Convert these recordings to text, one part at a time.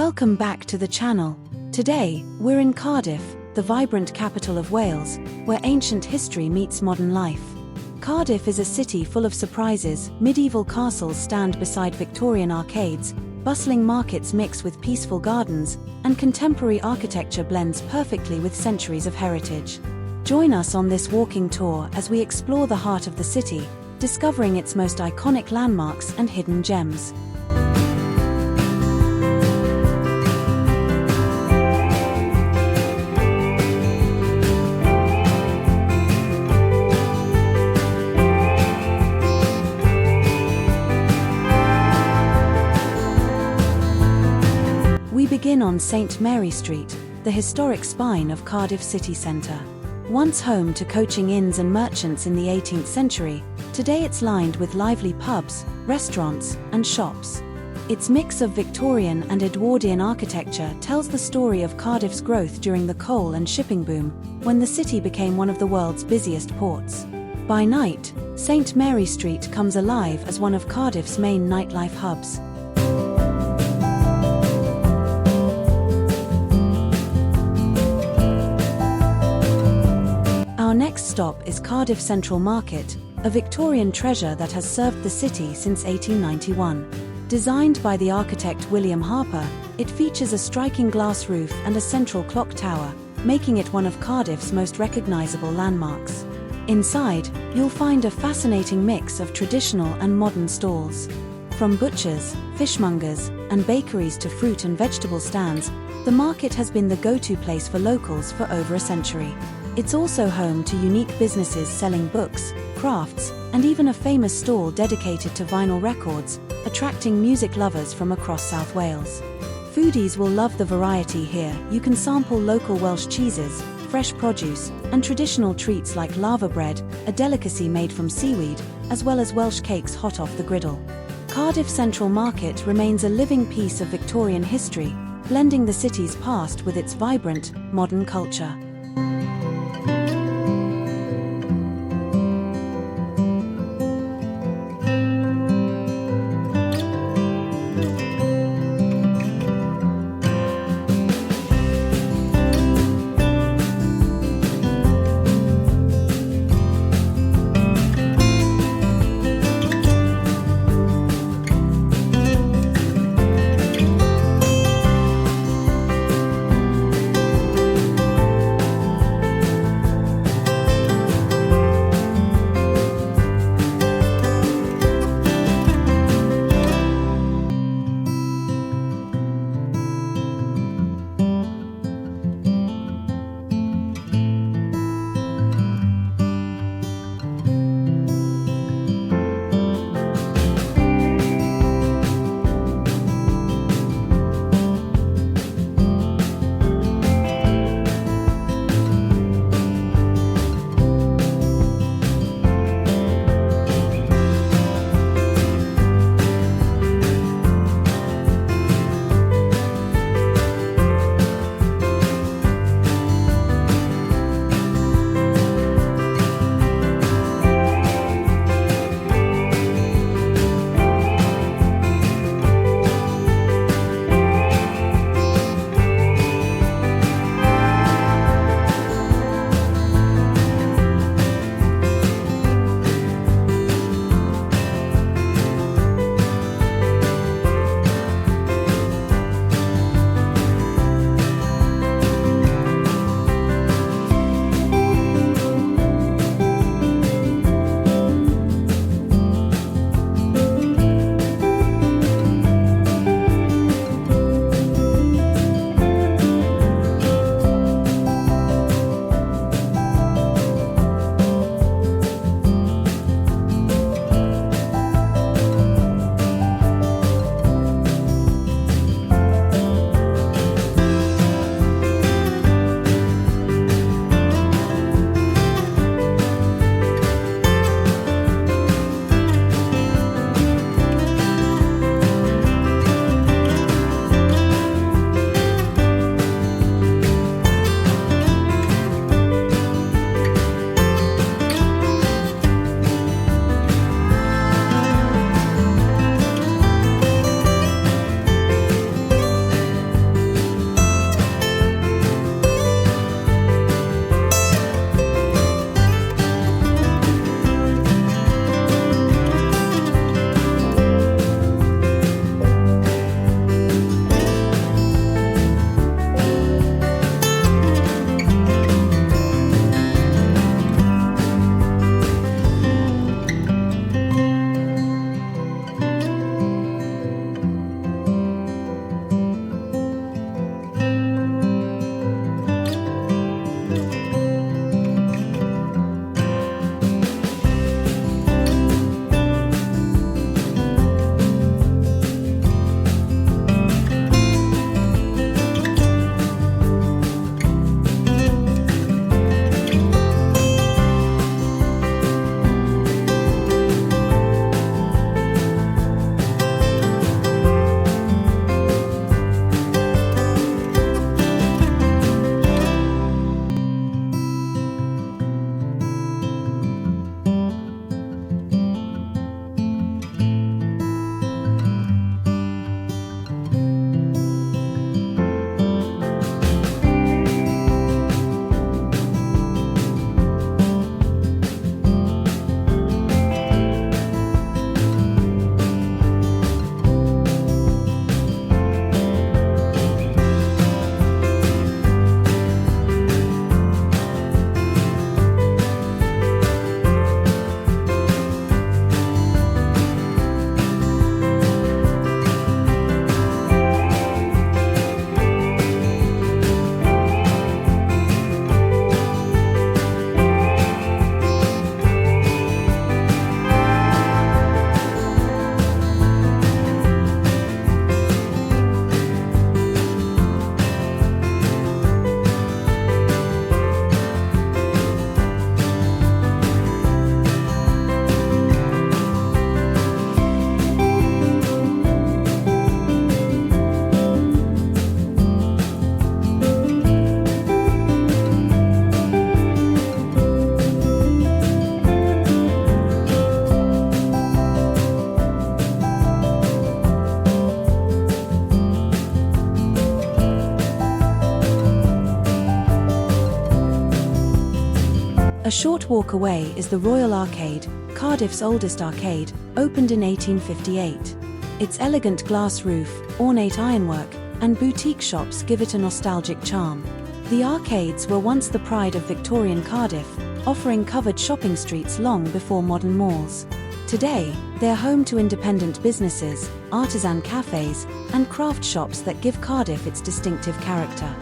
Welcome back to the channel. Today, we're in Cardiff, the vibrant capital of Wales, where ancient history meets modern life. Cardiff is a city full of surprises. Medieval castles stand beside Victorian arcades, bustling markets mix with peaceful gardens, and contemporary architecture blends perfectly with centuries of heritage. Join us on this walking tour as we explore the heart of the city, discovering its most iconic landmarks and hidden gems. We begin on St. Mary Street, the historic spine of Cardiff city centre. Once home to coaching inns and merchants in the 18th century, today it's lined with lively pubs, restaurants, and shops. Its mix of Victorian and Edwardian architecture tells the story of Cardiff's growth during the coal and shipping boom, when the city became one of the world's busiest ports. By night, St. Mary Street comes alive as one of Cardiff's main nightlife hubs. Our next stop is Cardiff Central Market, a Victorian treasure that has served the city since 1891. Designed by the architect William Harper, it features a striking glass roof and a central clock tower, making it one of Cardiff's most recognisable landmarks. Inside, you'll find a fascinating mix of traditional and modern stalls. From butchers, fishmongers, and bakeries to fruit and vegetable stands, the market has been the go-to place for locals for over a century. It's also home to unique businesses selling books, crafts, and even a famous stall dedicated to vinyl records, attracting music lovers from across South Wales. Foodies will love the variety here. You can sample local Welsh cheeses, fresh produce, and traditional treats like lava bread, a delicacy made from seaweed, as well as Welsh cakes hot off the griddle. Cardiff Central Market remains a living piece of Victorian history, blending the city's past with its vibrant, modern culture. short walk away is the Royal Arcade, Cardiff's oldest arcade, opened in 1858. Its elegant glass roof, ornate ironwork, and boutique shops give it a nostalgic charm. The arcades were once the pride of Victorian Cardiff, offering covered shopping streets long before modern malls. Today, they're home to independent businesses, artisan cafes, and craft shops that give Cardiff its distinctive character.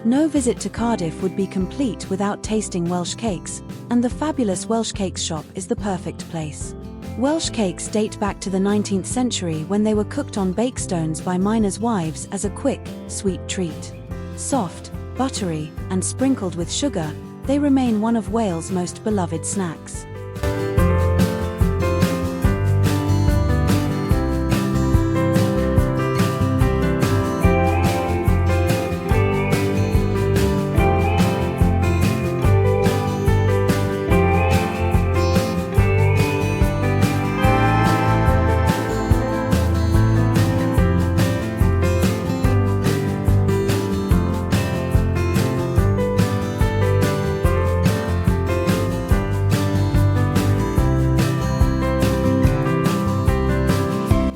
No visit to Cardiff would be complete without tasting Welsh cakes, and the fabulous Welsh Cakes shop is the perfect place. Welsh cakes date back to the 19th century when they were cooked on bakestones by miners' wives as a quick, sweet treat. Soft, buttery, and sprinkled with sugar, they remain one of Wales' most beloved snacks.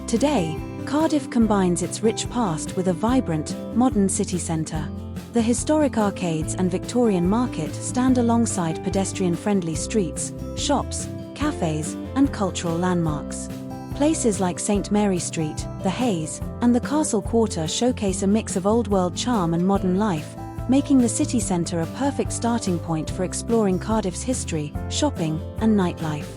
Today, Cardiff combines its rich past with a vibrant, modern city centre. The historic arcades and Victorian market stand alongside pedestrian-friendly streets, shops, cafes, and cultural landmarks. Places like St Mary Street, the Hayes, and the Castle Quarter showcase a mix of old-world charm and modern life, making the city centre a perfect starting point for exploring Cardiff's history, shopping, and nightlife.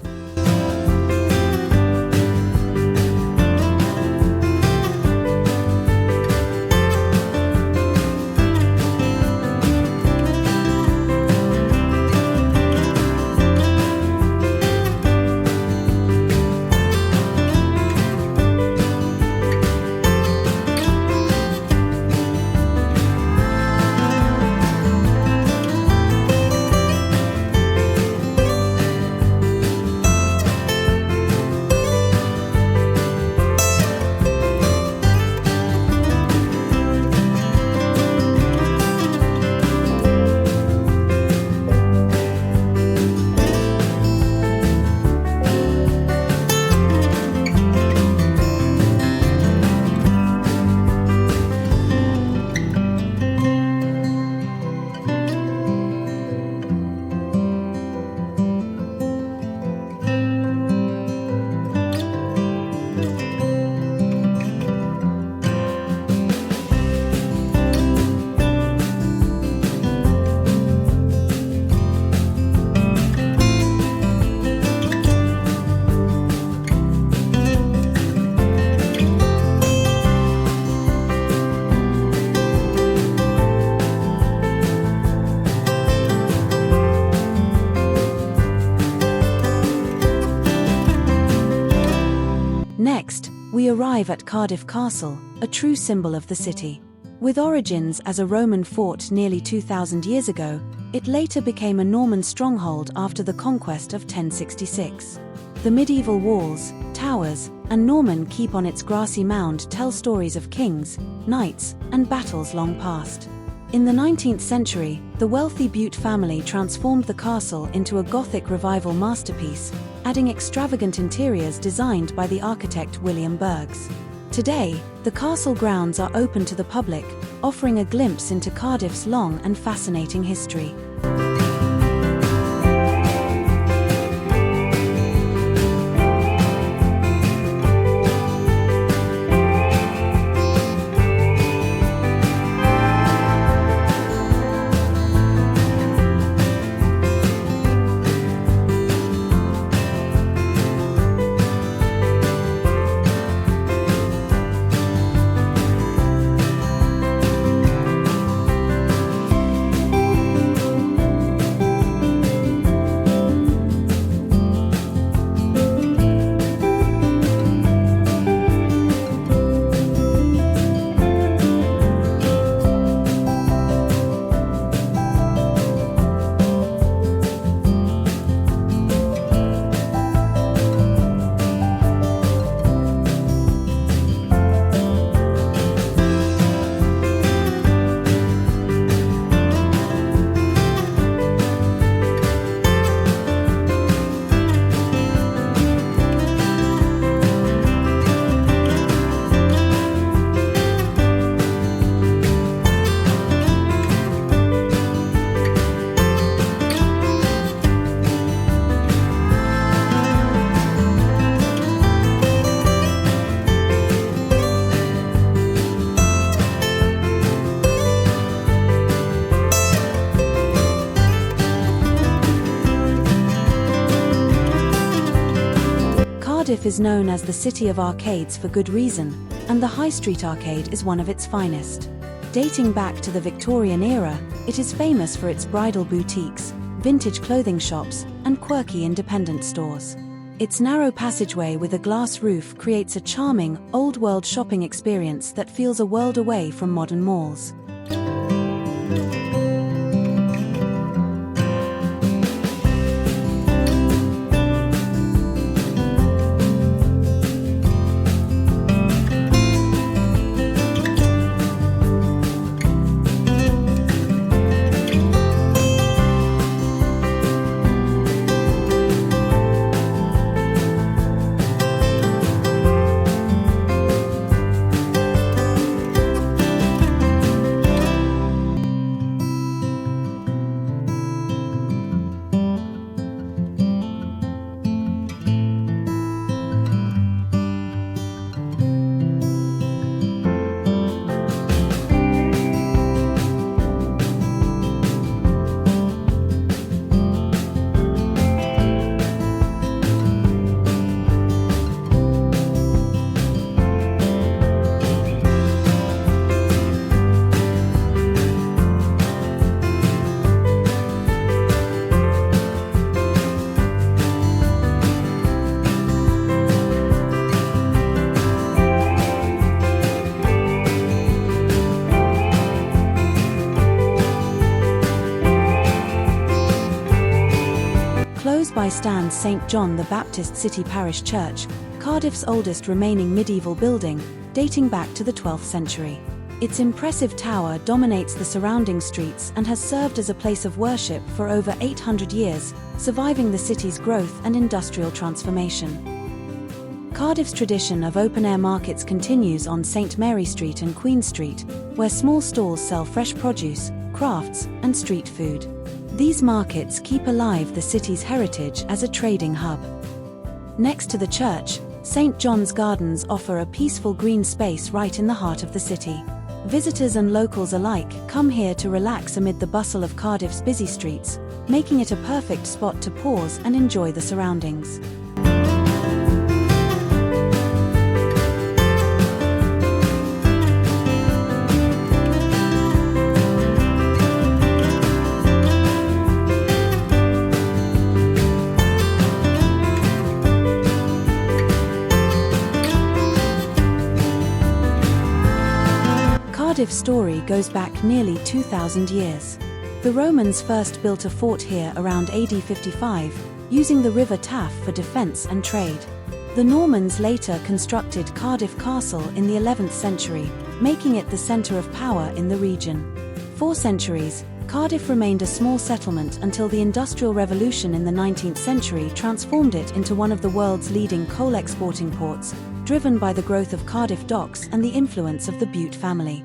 Next, we arrive at Cardiff Castle, a true symbol of the city. With origins as a Roman fort nearly 2,000 years ago, it later became a Norman stronghold after the conquest of 1066. The medieval walls, towers, and Norman keep on its grassy mound tell stories of kings, knights, and battles long past. In the 19th century, the wealthy Bute family transformed the castle into a Gothic revival masterpiece, adding extravagant interiors designed by the architect William Bergs. Today, the castle grounds are open to the public, offering a glimpse into Cardiff's long and fascinating history. Cardiff is known as the City of Arcades for good reason, and the High Street Arcade is one of its finest. Dating back to the Victorian era, it is famous for its bridal boutiques, vintage clothing shops, and quirky independent stores. Its narrow passageway with a glass roof creates a charming, old-world shopping experience that feels a world away from modern malls. Close by stands St. John the Baptist City Parish Church, Cardiff's oldest remaining medieval building, dating back to the 12th century. Its impressive tower dominates the surrounding streets and has served as a place of worship for over 800 years, surviving the city's growth and industrial transformation. Cardiff's tradition of open-air markets continues on St. Mary Street and Queen Street, where small stalls sell fresh produce, crafts, and street food. These markets keep alive the city's heritage as a trading hub. Next to the church, St. John's Gardens offer a peaceful green space right in the heart of the city. Visitors and locals alike come here to relax amid the bustle of Cardiff's busy streets, making it a perfect spot to pause and enjoy the surroundings. Cardiff's story goes back nearly 2,000 years. The Romans first built a fort here around AD 55, using the river Taf for defense and trade. The Normans later constructed Cardiff Castle in the 11th century, making it the centre of power in the region. For centuries, Cardiff remained a small settlement until the Industrial Revolution in the 19th century transformed it into one of the world's leading coal exporting ports, driven by the growth of Cardiff docks and the influence of the Bute family.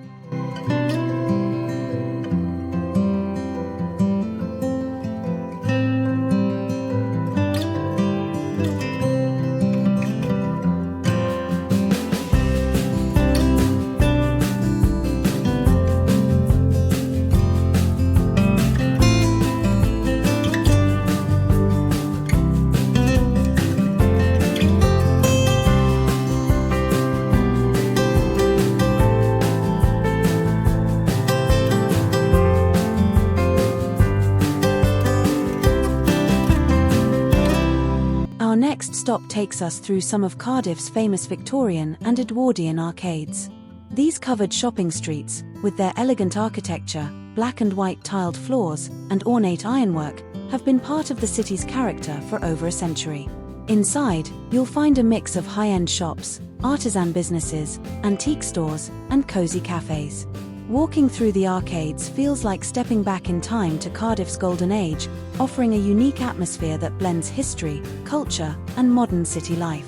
Our next stop takes us through some of Cardiff's famous Victorian and Edwardian arcades. These covered shopping streets, with their elegant architecture, black and white tiled floors, and ornate ironwork, have been part of the city's character for over a century. Inside, you'll find a mix of high-end shops, artisan businesses, antique stores, and cozy cafes. Walking through the arcades feels like stepping back in time to Cardiff's golden age, offering a unique atmosphere that blends history, culture, and modern city life.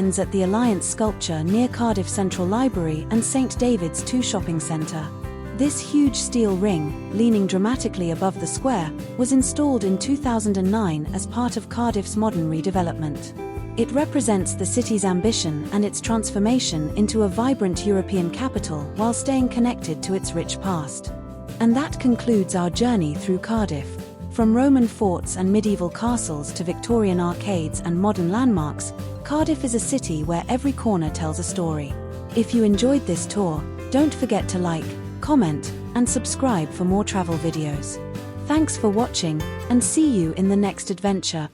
begins at the Alliance sculpture near Cardiff Central Library and St David's 2 shopping centre. This huge steel ring, leaning dramatically above the square, was installed in 2009 as part of Cardiff's modern redevelopment. It represents the city's ambition and its transformation into a vibrant European capital while staying connected to its rich past. And that concludes our journey through Cardiff. From Roman forts and medieval castles to Victorian arcades and modern landmarks, Cardiff is a city where every corner tells a story. If you enjoyed this tour, don't forget to like, comment, and subscribe for more travel videos. Thanks for watching, and see you in the next adventure.